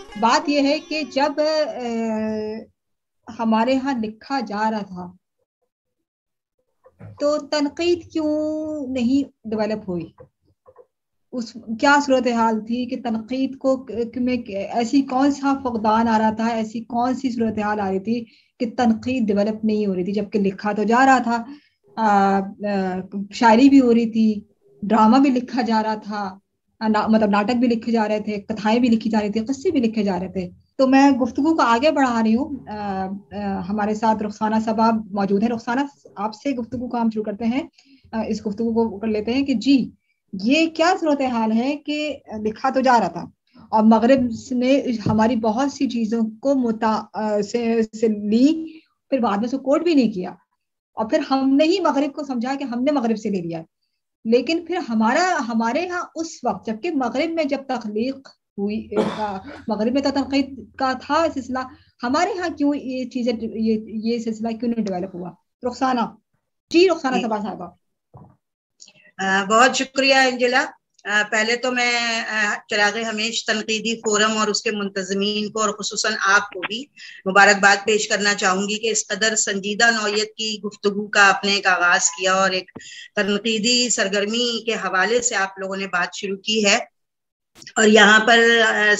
بات یہ ہے کہ جب ہمارے ہاں لکھا جا رہا تھا تو تنقید کیوں نہیں ڈیولپ ہوئی؟ اس کیا صورتحال تھی کہ تنقید کو میں ایسی کون سا فقدان آ رہا تھا، ایسی کون سی صورتحال آ رہی تھی کہ تنقید ڈیولپ نہیں ہو رہی تھی، جبکہ لکھا تو جا رہا تھا، شاعری بھی ہو رہی تھی، ڈرامہ بھی لکھا جا رہا تھا، مطلب ناٹک بھی لکھے جا رہے تھے، کتھائیں بھی لکھی جا رہی تھی، قصے بھی لکھے جا رہے تھے۔ تو میں گفتگو کو آگے بڑھا رہی ہوں، ہمارے ساتھ رخسانہ صاحبہ موجود ہیں۔ رخسانہ، آپ سے گفتگو کا ہم شروع کرتے ہیں، اس گفتگو کو کر لیتے ہیں کہ جی یہ کیا صورتحال ہے کہ لکھا تو جا رہا تھا اور مغرب نے ہماری بہت سی چیزوں کو سے لی، پھر بعد میں اس کو کوٹ بھی نہیں کیا، اور پھر ہم نے ہی مغرب کو سمجھا کہ ہم نے مغرب سے لے لیا، لیکن پھر ہمارے ہاں اس وقت جبکہ مغرب میں جب تخلیق ہوئی، مغرب میں تو تنقید کا تھا سلسلہ، ہمارے ہاں کیوں یہ چیزیں، یہ سلسلہ کیوں نہیں ڈیولپ ہوا؟ رخسانہ، جی رخسانہ جی، صبا صاحبہ۔ بہت شکریہ انجلا۔ پہلے تو میں چراغ ہمیش تنقیدی فورم اور اس کے منتظمین کو اور خصوصاً آپ کو بھی مبارکباد پیش کرنا چاہوں گی کہ اس قدر سنجیدہ نوعیت کی گفتگو کا آپ نے ایک آغاز کیا اور ایک تنقیدی سرگرمی کے حوالے سے آپ لوگوں نے بات شروع کی ہے۔ اور یہاں پر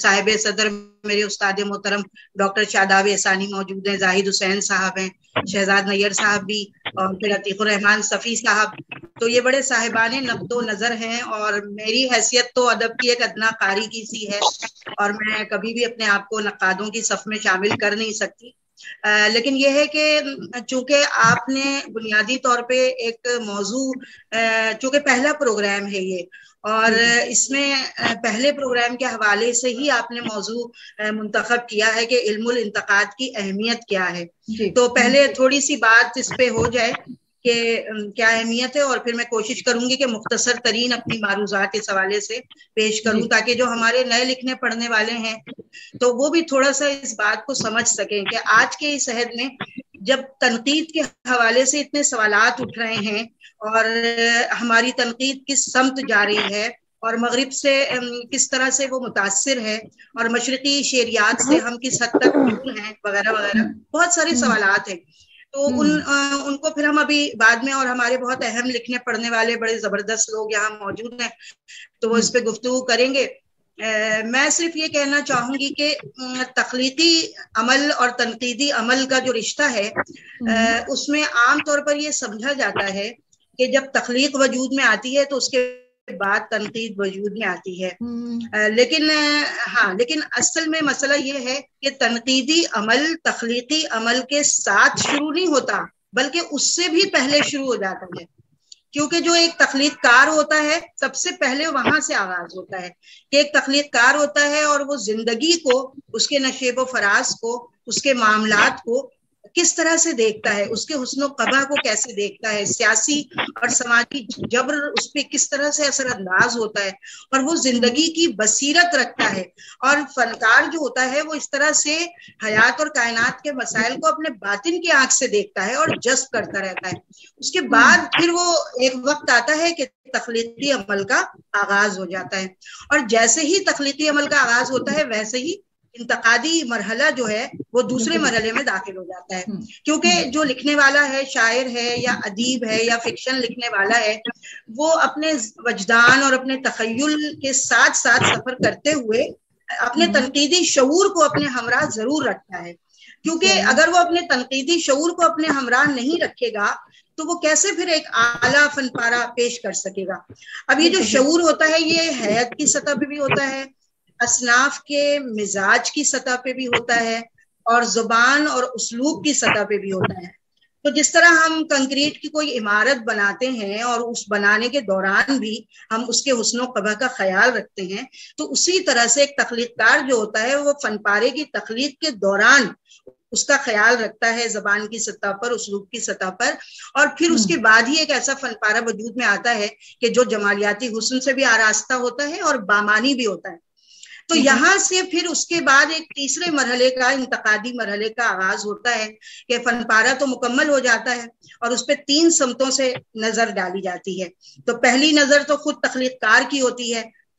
صاحب صدر میرے استاد محترم ڈاکٹر شاداب احسانی موجود ہیں، زاہد حسین صاحب ہیں، شہزاد نیئر صاحب بھی، اور پھر عتیق الرحمان صفی صاحب۔ تو یہ بڑے صاحبان نقد و نظر ہیں، اور میری حیثیت تو ادب کی ایک ادنا قاری کی سی ہے، اور میں کبھی بھی اپنے آپ کو نقادوں کی صف میں شامل کر نہیں سکتی۔ لیکن یہ ہے کہ چونکہ آپ نے بنیادی طور پہ ایک موضوع، چونکہ پہلا پروگرام ہے یہ، اور اس میں پہلے پروگرام کے حوالے سے ہی آپ نے موضوع منتخب کیا ہے کہ علم الانتقاد کی اہمیت کیا ہے۔ تو پہلے تھوڑی سی بات اس پہ ہو جائے کہ کیا اہمیت ہے، اور پھر میں کوشش کروں گی کہ مختصر ترین اپنی معروضات اس حوالے سے پیش کروں، تاکہ جو ہمارے نئے لکھنے پڑھنے والے ہیں تو وہ بھی تھوڑا سا اس بات کو سمجھ سکیں کہ آج کے اس عہد میں جب تنقید کے حوالے سے اتنے سوالات اٹھ رہے ہیں، اور ہماری تنقید کس سمت جا رہی ہے، اور مغرب سے کس طرح سے وہ متاثر ہے، اور مشرقی شعریات سے ہم کس حد تک دور ہیں، وغیرہ وغیرہ بہت سارے سوالات ہیں۔ تو ان کو پھر ہم ابھی بعد میں، اور ہمارے بہت اہم لکھنے پڑھنے والے بڑے زبردست لوگ یہاں موجود ہیں تو وہ اس پہ گفتگو کریں گے۔ میں صرف یہ کہنا چاہوں گی کہ تخلیقی عمل اور تنقیدی عمل کا جو رشتہ ہے، اس میں عام طور پر یہ سمجھا جاتا ہے کہ جب تخلیق وجود میں آتی ہے تو اس کے بعد تنقید وجود میں آتی ہے۔ لیکن اصل میں مسئلہ یہ ہے کہ تنقیدی عمل تخلیقی عمل کے ساتھ شروع نہیں ہوتا، بلکہ اس سے بھی پہلے شروع ہو جاتا ہے، کیونکہ جو ایک تخلیق کار ہوتا ہے سب سے پہلے وہاں سے آغاز ہوتا ہے کہ ایک تخلیق کار ہوتا ہے، اور وہ زندگی کو، اس کے نشیب و فراز کو، اس کے معاملات کو کس طرح سے دیکھتا ہے، اس کے حسن و قبح کو کیسے دیکھتا ہے، سیاسی اور سماجی جبر اس پہ کس طرح سے اثر انداز ہوتا ہے، اور وہ زندگی کی بصیرت رکھتا ہے۔ اور فنکار جو ہوتا ہے وہ اس طرح سے حیات اور کائنات کے مسائل کو اپنے باطن کی آنکھ سے دیکھتا ہے اور جذب کرتا رہتا ہے۔ اس کے بعد پھر وہ ایک وقت آتا ہے کہ تخلیقی عمل کا آغاز ہو جاتا ہے، اور جیسے ہی تخلیقی عمل کا آغاز ہوتا ہے ویسے ہی انتقادی مرحلہ جو ہے وہ دوسرے مرحلے میں داخل ہو جاتا ہے، کیونکہ جو لکھنے والا ہے، شاعر ہے یا ادیب ہے یا فکشن لکھنے والا ہے، وہ اپنے وجدان اور اپنے تخیل کے ساتھ ساتھ سفر کرتے ہوئے اپنے تنقیدی شعور کو اپنے ہمراہ ضرور رکھتا ہے، کیونکہ اگر وہ اپنے تنقیدی شعور کو اپنے ہمراہ نہیں رکھے گا تو وہ کیسے پھر ایک اعلیٰ فن پارہ پیش کر سکے گا۔ اب یہ جو شعور ہوتا ہے یہ حیات کی سطح پہ بھی ہوتا ہے، اصناف کے مزاج کی سطح پہ بھی ہوتا ہے، اور زبان اور اسلوب کی سطح پہ بھی ہوتا ہے۔ تو جس طرح ہم کنکریٹ کی کوئی عمارت بناتے ہیں اور اس بنانے کے دوران بھی ہم اس کے حسن و قبح کا خیال رکھتے ہیں، تو اسی طرح سے ایک تخلیق کار جو ہوتا ہے وہ فن پارے کی تخلیق کے دوران اس کا خیال رکھتا ہے، زبان کی سطح پر، اسلوب کی سطح پر، اور پھر اس کے بعد ہی ایک ایسا فن پارہ وجود میں آتا ہے کہ جو جمالیاتی حسن سے بھی آراستہ ہوتا ہے اور بامانی بھی ہوتا ہے۔ تو یہاں سے پھر اس کے بعد ایک تیسرے مرحلے کا، انتقادی مرحلے کا آغاز ہوتا ہے کہ فن پارہ تو مکمل ہو جاتا ہے اور اس پہ 3 سمتوں سے نظر ڈالی جاتی ہے۔ تو پہلی نظر تو خود تخلیق کار کی ہوتی ہے،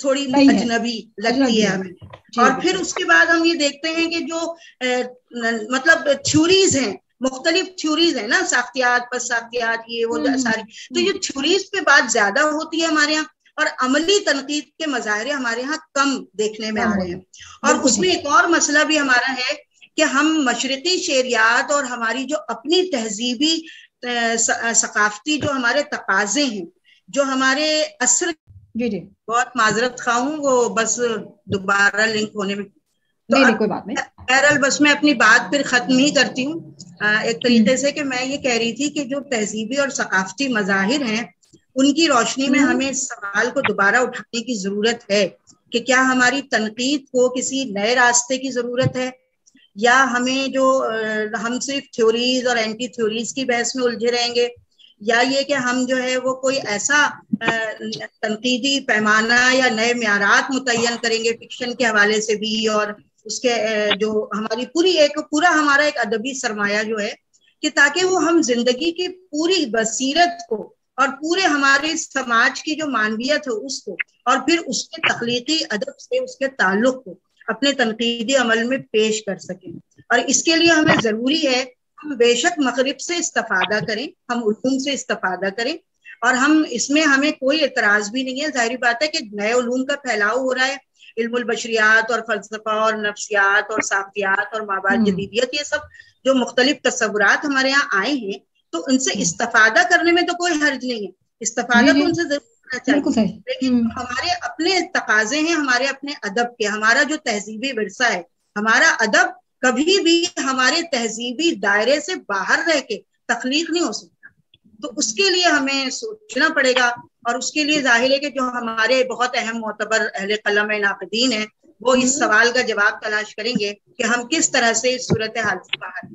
تھوڑی اجنبی لگتی ہے ہمیں. اور پھر اس کے بعد ہم یہ دیکھتے ہیں کہ جو مطلب تھیوریز ہیں، مختلف تھیوریز ہیں نا، ساختیات، پس ساختیات، یہ وہ ساری، تو یہ تھیوریز پہ بات زیادہ ہوتی ہے ہمارے یہاں، اور عملی تنقید کے مظاہرے ہمارے ہاں کم دیکھنے میں آ رہے ہیں. اور اس میں ایک اور مسئلہ بھی ہمارا ہے کہ ہم مشرقی شعریات اور ہماری جو اپنی تہذیبی ثقافتی جو ہمارے تقاضے ہیں، جو ہمارے عصر، بہت معذرت خواہ ہوں، وہ بس دوبارہ لنک ہونے میں، تو کوئی بات نہیں. بہرحال بس میں اپنی بات پھر ختم ہی کرتی ہوں ایک طریقے سے، کہ میں یہ کہہ رہی تھی کہ جو تہذیبی اور ثقافتی مظاہر ہیں، ان کی روشنی میں ہمیں اس سوال کو دوبارہ اٹھانے کی ضرورت ہے کہ کیا ہماری تنقید کو کسی نئے راستے کی ضرورت ہے، یا ہمیں جو ہم صرف تھیوریز اور اینٹی تھیوریز کی بحث میں الجھے رہیں گے، یا یہ کہ ہم جو ہے وہ کوئی ایسا تنقیدی پیمانہ یا نئے معیارات متعین کریں گے فکشن کے حوالے سے بھی، اور اس کے جو ہماری پورا ہمارا ایک ادبی سرمایہ جو ہے، کہ تاکہ وہ ہم زندگی کی پوری بصیرت کو اور پورے ہمارے سماج کی جو معنویت ہے اس کو، اور پھر اس کے تخلیقی ادب سے اس کے تعلق کو اپنے تنقیدی عمل میں پیش کر سکیں. اور اس کے لیے ہمیں ضروری ہے ہم بے شک مغرب سے استفادہ کریں، ہم علوم سے استفادہ کریں، اور ہم اس میں ہمیں کوئی اعتراض بھی نہیں ہے. ظاہری بات ہے کہ نئے علوم کا پھیلاؤ ہو رہا ہے، علم البشریات اور فلسفہ اور نفسیات اور ساختیات اور مابعد جدیدیت، یہ سب جو مختلف تصورات ہمارے یہاں آئے ہیں، تو ان سے استفادہ کرنے میں تو کوئی حرج نہیں ہے، استفادہ تو ان سے ضرور کرنا چاہیے، لیکن ہمارے اپنے تقاضے ہیں، ہمارے اپنے ادب کے، ہمارا جو تہذیبی ورثہ ہے، ہمارا ادب کبھی بھی ہمارے تہذیبی دائرے سے باہر رہ کے تخلیق نہیں ہو سکتا. تو اس کے لیے ہمیں سوچنا پڑے گا، اور اس کے لیے ظاہر ہے کہ جو ہمارے بہت اہم معتبر اہل قلم ناقدین ہیں، وہ اس سوال کا جواب تلاش کریں گے کہ ہم کس طرح سے اس صورتحال سے باہر